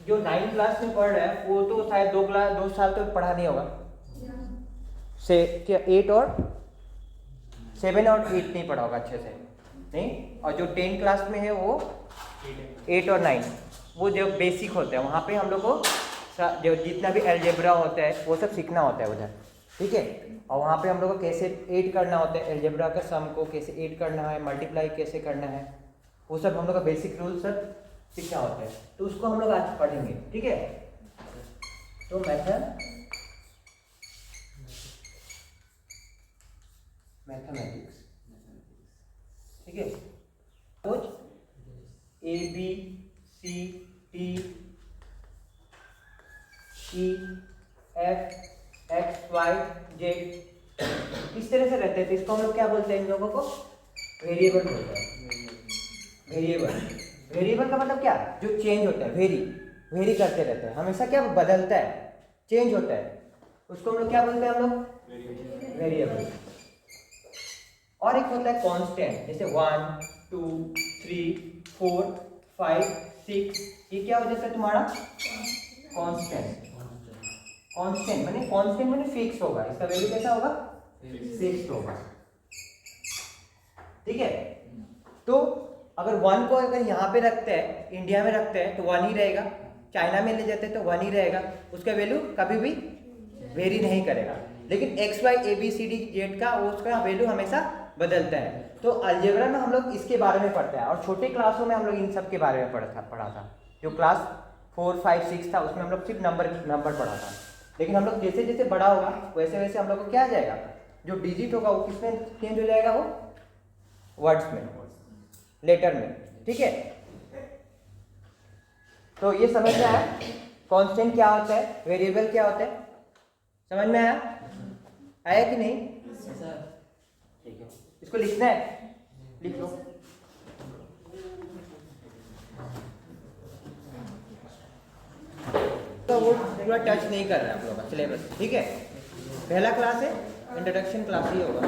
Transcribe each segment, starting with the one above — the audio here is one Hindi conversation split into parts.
जो 9 क्लास में पढ़ रहा है वो तो शायद 2 साल तो पढ़ा नहीं होगा से, क्या 8 और 7 और 8 नहीं पढ़ा होगा अच्छे से नहीं। और जो 10 क्लास में है वो 8 और 9 वो जो बेसिक होता है, वहाँ पे हम लोग को जो जितना भी अलजेब्रा होता है वो सब सीखना होता है उधर, ठीक है। और वहाँ पे हम लोग को कैसे ऐड करना होता है, अलजेब्रा का सम को कैसे ऐड करना है, मल्टीप्लाई कैसे करना है, वो सब हम लोग का बेसिक रूल सब सीखना होता है। तो उसको हम लोग आज पढ़ेंगे, ठीक है। तो मैथमेटिक्स, ठीक है। कुछ A B C D E F X Y Z इस तरह से रहते हैं। तो इसको हम लोग क्या बोलते हैं, इन लोगों को वेरिएबल बोलते हैं। वेरिएबल का मतलब क्या, जो चेंज होता है, वेरी करते रहते हैं हमेशा, क्या बदलता है, चेंज होता है, उसको हम लोग क्या बोलते हैं, हम लोग वेरिएबल। और एक होता है कांस्टेंट, जैसे 1 2 3 4 5 6, ये क्या हो जाता है तुम्हारा कांस्टेंट। कांस्टेंट माने फिक्स होगा, इसका वैल्यू कैसा होगा, फिक्स होगा, ठीक है। तो अगर 1 को अगर यहाँ पे रखते हैं, इंडिया में रखते हैं तो 1 ही रहेगा, चाइना में ले जाते हैं तो 1 ही रहेगा, उसका वैल्यू कभी भी वेरी नहीं करेगा। लेकिन X Y A B C D Z का उसका वैल्यू हमेशा बदलता है। तो अलजेब्रा में हम लोग इसके बारे में पढ़ते हैं, और छोटे क्लासों में हम लोग इन सब के बारे में पढ़ा था। जो क्लास 4 5 6 था उसमें हम लोग सिर्फ नंबर पढ़ा था। लेकिन हम लोग जैसे जैसे बड़ा होगा वैसे वैसे हम लोग को क्या आ जाएगा, जो डिजिट होगा वो किसमें चेंज हो जाएगा, वो वर्ड्स में, लेटर में, ठीक है। तो ये समझ में आया कांस्टेंट क्या होता है, वेरिएबल क्या होता है, समझ में आया कि नहीं, ठीक है। इसको लिखना है, लिख लो। तो वो पूरा टच नहीं कर रहा है आप लोगों का सिलेबस, ठीक है। पहला क्लास है, इंट्रोडक्शन क्लास ही होगा।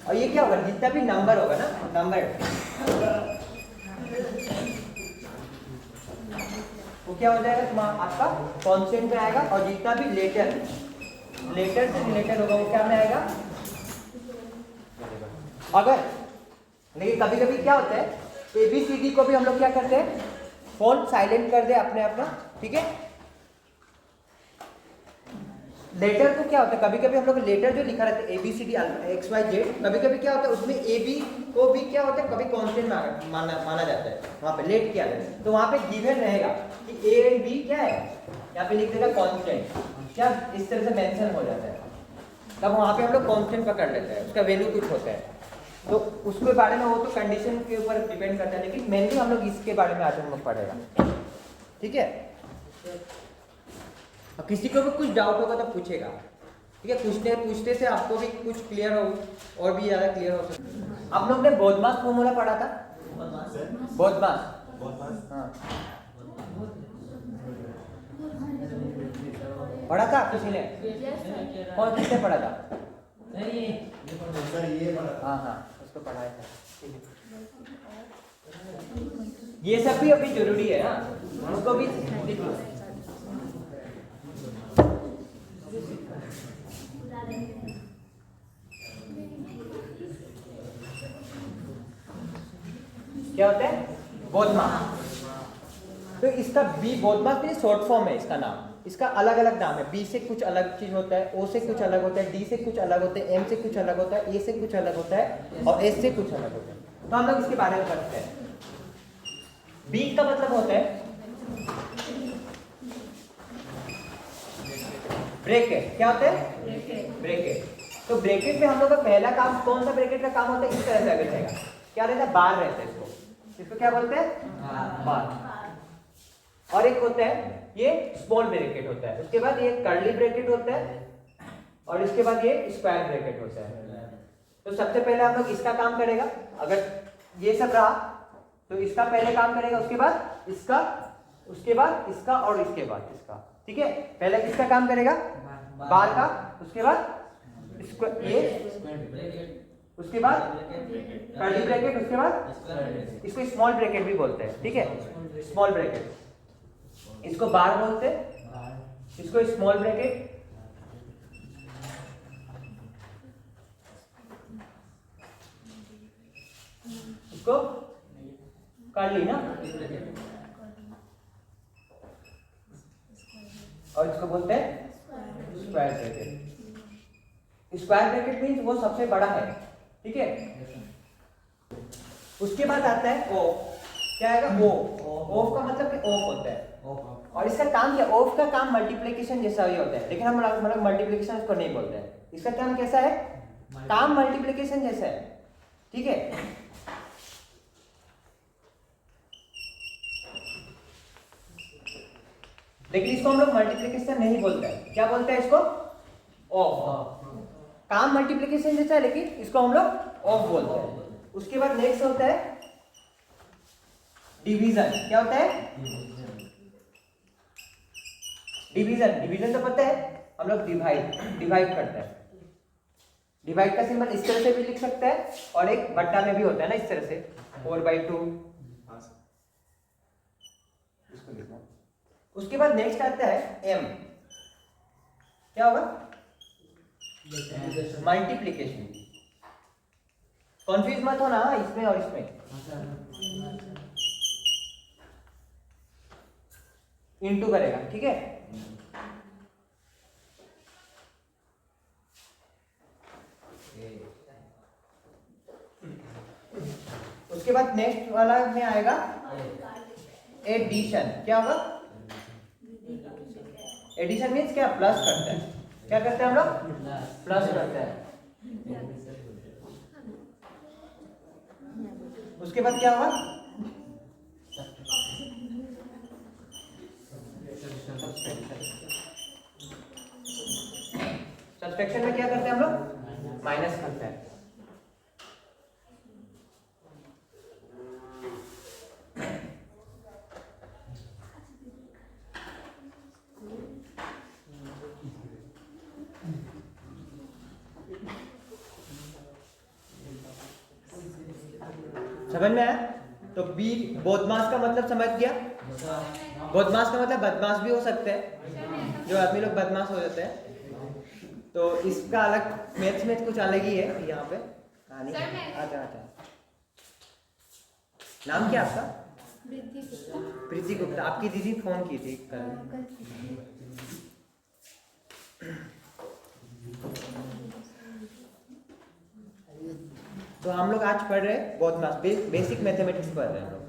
और ये क्या होगा, जितना भी नंबर होगा ना, नंबर वो क्या हो जाएगा तुम्हारा, आपका कांस्टेंट में आएगा। और जितना भी लेटर से रिलेटेड होगा वो क्या में आएगा, अगर। लेकिन कभी कभी क्या होता है, ABCD को भी हम लोग क्या करते हैं, फोन साइलेंट कर दे अपने अपना, ठीक है। लेटर को क्या होता है, कभी कभी हम लोग लेटर जो लिखा रहता है ABCD XYZ, कभी कभी क्या होता है उसमें AB को भी क्या होता है, कभी कांस्टेंट माना जाता है, वहां पे लेट किया जाता है। तो वहां पे गिवन रहेगा कि A एंड B क्या है, यहाँ पे लिख देगा कांस्टेंट, क्या इस तरह से मेंशन हो जाता है। तब वहां पे हम लोग कांस्टेंट पकड़ लेते हैं, उसका वैल्यू कुछ होता है। तो उसके बारे में वो तो कंडीशन के ऊपर डिपेंड करता है, लेकिन मेनली हम लोग इसके बारे में आज हम लोग पढ़ेगा, ठीक है। और किसी को भी कुछ डाउट होगा तो पूछेगा, ठीक है। पूछते से आपको भी कुछ क्लियर हो, और भी ज़्यादा क्लियर हो सकता। आप लोग ने बोधमास फॉर्मूला पढ़ा था, बोधमास, हाँ पढ़ा था किसी ने, कौन किसने पढ़ा था, हाँ हाँ उसको पढ़ाया था, ये सब भी अभी जरूरी है ना, उसको भी लिख लो। क्या होता है, बोधमास। तो इसका बी बोधमास के शॉर्ट फॉर्म है इसका नाम, इसका अलग अलग नाम है। बी से कुछ अलग चीज होता है, ओ से कुछ अलग होता है, डी से कुछ अलग होता है, एम से कुछ अलग होता है, ए से कुछ अलग होता है, और एस से कुछ अलग होता है। तो हम लोग इसके बारे में पढ़ते हैं। बी का मतलब होता है ब्रैकेट, क्या होता है ब्रैकेट। तो ब्रैकेट में हम लोग का पहला काम, कौन सा ब्रैकेट का काम होता है, इस तरह से अगर रहेगा, क्या रहता है, बार रहता है, इसको क्या बोलते हैं, बार। और एक होता है ये स्मॉल ब्रैकेट होता है, उसके बाद ये कर्ली ब्रैकेट होता है, और इसके बाद ये स्क्वायर ब्रैकेट होता है। तो सबसे पहले हम लोग इसका काम करेगा, अगर ये सब रहा तो इसका पहले काम करेगा, उसके बाद इसका, उसके बाद इसका, और इसके बाद इसका, ठीक है। पहले किसका काम करेगा, बार का, उसके बाद ये उसके बाद कर्ली ब्रैकेट, उसके बाद इसको स्मॉल ब्रैकेट भी बोलते हैं, ठीक है, स्मॉल ब्रैकेट, इसको बार बोलते हैं, इसको स्मॉल ब्रैकेट, इसको कर्ली ना, और इसको बोलते हैं square bracket. Square bracket means वो सबसे बड़ा है, ठीक है। उसके बाद आता है ओ, क्या आएगा ओ, ऑफ का मतलब कि ऑफ होता है, और इसका काम क्या, ऑफ का काम मल्टीप्लिकेशन जैसा ही होता है, लेकिन हम मतलब मल्टीप्लिकेशन उसको नहीं बोलते हैं, इसका काम कैसा है, काम मल्टीप्लिकेशन जैसा है, ठीक है। लेकिन इसको हम लोग मल्टीप्लिकेशन नहीं बोलते हैं, क्या बोलते हैं इसको, ऑफ। काम मल्टीप्लिकेशन जैसा है लेकिन इसको हम लोग ऑफ बोलते हैं। उसके बाद नेक्स्ट होता है डिवीजन, क्या होता है, डिवीजन। डिवीजन तो पता है, हम लोग डिवाइड करते हैं। डिवाइड का सिंबल इस तरह से भी लिख सकते हैं, और एक बट्टा में भी होता है ना इस तरह से, 4/2। उसके बाद नेक्स्ट आता है एम, क्या होगा, मल्टीप्लिकेशन। कॉन्फ्यूज मत होना इसमें और इसमें, इनटू करेगा, ठीक है। उसके बाद नेक्स्ट वाला में आएगा एडिशन, क्या होगा, एडिशन मीन्स क्या, प्लस करते हैं, क्या करते हैं हम लोग, प्लस करते हैं। उसके बाद क्या होगा, सब्सट्रैक्शन में क्या करते हैं हम लोग, माइनस करते हैं। समझ में आया, तो बी बदमाश का मतलब समझ गया, बदमाश का मतलब बदमाश भी हो सकते हैं, जो आदमी लोग बदमाश हो जाते हैं, तो इसका अलग मैथ्स में कुछ अलग ही है यहाँ पे कहानी। अच्छा अच्छा, नाम क्या आपका, प्रीति गुप्ता। आपकी दीदी फोन की थी कल। तो हम लोग आज पढ़ रहे हैं बदमाश, बेसिक मैथमेटिक्स पढ़ रहे हैं हम लोग,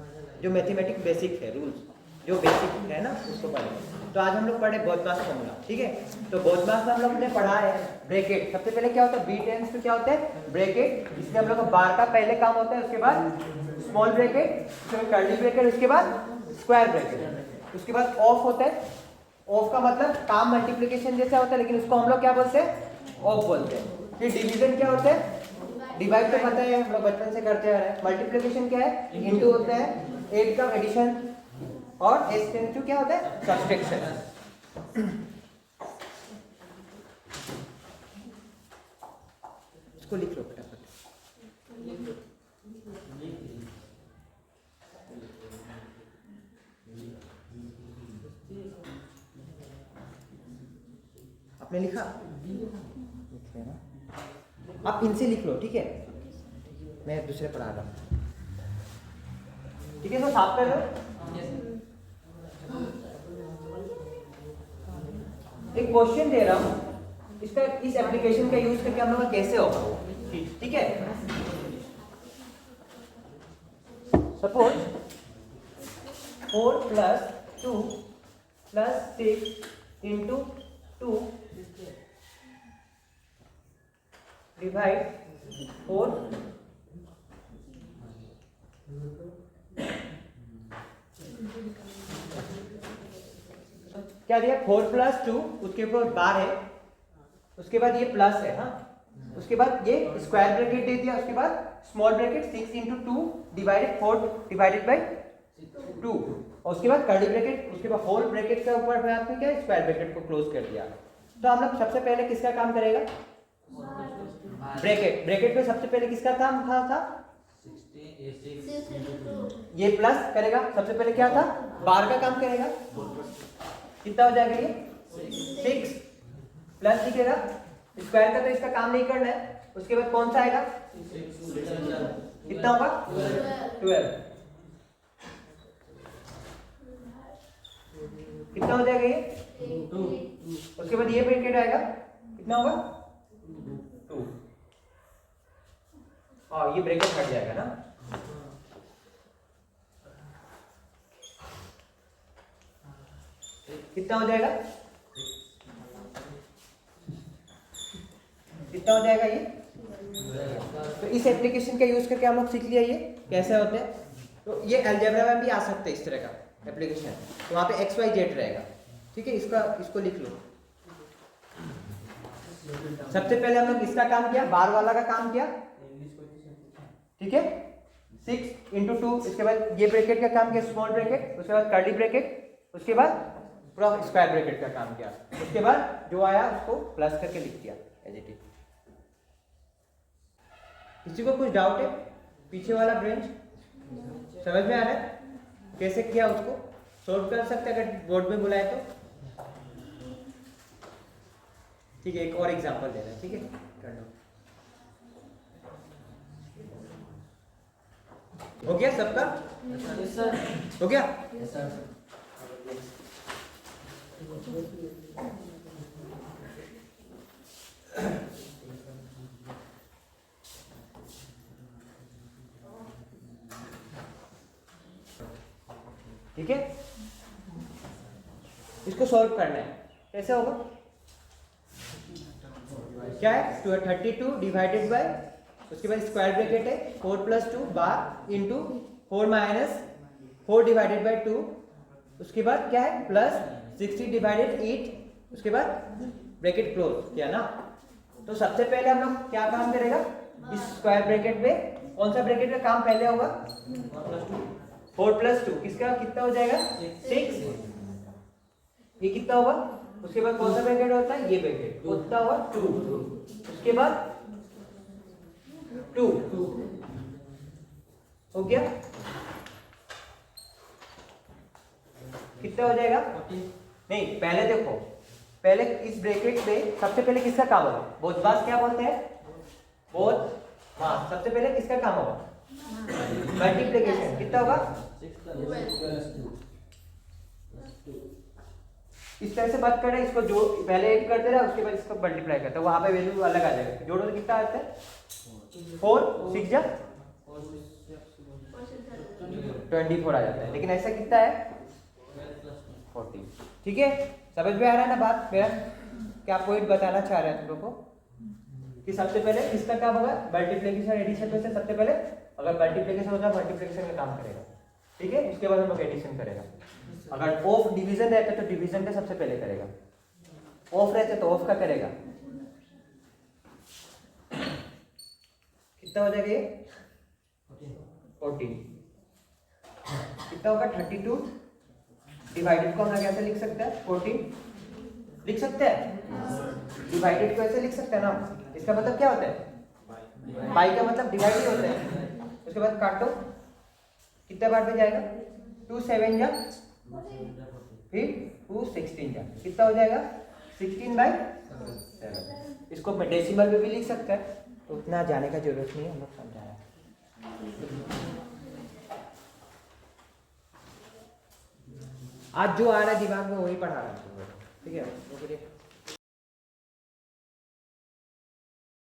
जो मैथमेटिक्स बेसिक है, रूल्स जो बेसिक है ना उसको पढ़ रहे हैं। तो आज हम लोग पढ़े बदमाश फॉर्मूला, ठीक है। तो बदमाश में हम लोग ने पढ़ा है ब्रैकेट। सबसे पहले क्या होता है, बी टेंस टू क्या होता है, ब्रैकेट। इसमें हम लोग का बार का पहले काम होता है, उसके बाद स्मॉल ब्रैकेट, उसके कर्ली ब्रैकेट, उसके बाद स्क्वायर ब्रैकेट, उसके बाद ऑफ होता है। ऑफ का मतलब काम मल्टीप्लिकेशन जैसा होता है, लेकिन उसको हम लोग क्या बोलते हैं, ऑफ बोलते हैं। फिर डिवीजन क्या होता है, डिवाइड तो पता है, हम लोग बचपन से करते आ रहे हैं। मल्टीप्लिकेशन क्या है, इनटू होता है, 8 का एडिशन, और एस टेंस टू क्या होता है, सब्सट्रैक्शन। इसको लिख लो फटाफट। आपने लिखा, लिख लेना, आप इनसे लिख लो, ठीक है, मैं दूसरे पढ़ा रहा हूँ, ठीक है। तो साफ कर लो। एक क्वेश्चन दे रहा हूँ, इसका इस एप्लीकेशन का यूज करके हम लोग का कैसे होगा, ठीक है। सपोज 4 + 2 + 6 × 2 डिवाइड 4, क्या दिया, 4 + 2, उसके ऊपर बार है, उसके बाद ये प्लस है, हाँ, उसके बाद ये स्क्वायर ब्रैकेट दे दिया, उसके बाद small bracket 6 × 2 divided 4 divided by 2, और उसके बाद कर्ली ब्रैकेट, उसके बाद होल ब्रैकेट के ऊपर आपने क्या स्क्वायर ब्रैकेट को क्लोज कर दिया। तो हम लोग सबसे पहले किसका काम करेगा, ब्रैकेट, ब्रैकेट में सबसे पहले किसका काम था? ये प्लस करेगा, सबसे पहले क्या था? बार का काम करेगा। कितना हो जाएगा ये? 6 प्लस लिखेगा, स्क्वायर का तो इसका काम नहीं करना है। उसके बाद कौन सा आएगा? कितना होगा? 12। कितना हो जाएगा ये? 2। उसके बाद ये ब्रैकेट आएगा, कितना होगा? 2। और ये ब्रैकेट हट जाएगा ना। कितना हो जाएगा? कितना हो जाएगा ये? तो इस एप्लीकेशन का यूज करके हम लोग सीख लिया ये कैसे होते हैं। तो ये अलजेब्रा में भी आ सकते हैं इस तरह का एप्लीकेशन। तो वहाँ पे XYZ रहेगा, ठीक है। इसको लिख लो। सबसे पहले हम लोग इसका काम किया, बार वाला का काम किया, ठीक है। 6 × 2, इसके बाद ये ब्रैकेट का काम किया, स्मॉल ब्रैकेट, उसके बाद कर्ली ब्रैकेट, उसके बाद पूरा स्क्वायर ब्रैकेट का काम किया। उसके बाद जो आया उसको प्लस करके लिख दिया एज इट इज। किसी को कुछ डाउट है? पीछे वाला ब्रांच समझ में आ रहा है? कैसे किया उसको सॉल्व कर सकते हैं अगर बोर्ड में बुलाए तो, ठीक है। एक और एग्जांपल दे रहे हैं, ठीक है, कर लो। हो गया सबका? Yes sir. हो गया? Yes sir. ठीक है, इसको सॉल्व करना है। कैसे होगा? क्या है? 32 डिवाइडेड बाय, उसके बाद स्क्वायर ब्रैकेट है 4 + 2 बार इंटू 4 - 4 डिवाइडेड बाय 2, उसके बाद क्या है? प्लस 60 डिवाइडेड 8, उसके बाद ब्रैकेट क्लोज किया ना। तो सबसे पहले हम लोग क्या काम करेगा? इस स्क्वायर ब्रैकेट में कौन सा ब्रैकेट का काम पहले होगा? 4 + 2, किसका कितना हो जाएगा? 6। ये कितना होगा? उसके बाद कौन सा ब्रैकेट होता है? ये ब्रैकेट, कितना होगा? 2। उसके बाद 2 हो गया। कितना हो जाएगा? नहीं, पहले देखो, पहले इस ब्रैकेट में सबसे पहले किसका काम होगा? बोधबास क्या बोलते हैं? बोध, हाँ, सबसे पहले किसका काम होगा? मल्टीप्लिकेशन। कितना होगा? 6 इस तरह से बात कर रहे हैं, इसको जो पहले ऐड करते रहे, उसके बाद इसको मल्टीप्लाई करते हैं, वहां पे वैल्यू अलग आ जाएगा। जोड़ो तो कितना आता है? 4 6 जा 24 आ जाता है, लेकिन ऐसा कितना है? 40। ठीक है, समझ में आ रहा है ना बात मेरा? क्या पॉइंट बताना चाह रहे हैं तुम लोग को कि सबसे पहले किसका काम होगा? मल्टीप्लिकेशन एडिशन में से सबसे पहले अगर मल्टीप्लिकेशन होता है मल्टीप्लिकेशन का काम करेगा, ठीक है। उसके बाद हम लोग एडिशन करेगा। अगर ऑफ डिवीजन रहता है तो डिवीजन का सबसे पहले करेगा, ऑफ रहता है तो ऑफ का करेगा। कितना हो जाएगा ये? 14। कितना होगा? 32 डिवाइडेड को हम कैसे लिख सकते हैं? 14 लिख सकते हैं। डिवाइडेड को ऐसे लिख सकते हैं ना, इसका मतलब क्या होता है? बाई का मतलब डिवाइड ही होता है। उसके बाद काटो, कितने बार में जाएगा? 2 7 जा, फिर 2 16 जा, कितना हो जाएगा? 16/7। इसको डेसिमल में भी लिख सकते हैं, तो उतना जाने का जरूरत नहीं है, हम लोग समझा रहे हैं। आज जो आ रहा है दिमाग में वही पढ़ा रहा है, ठीक है।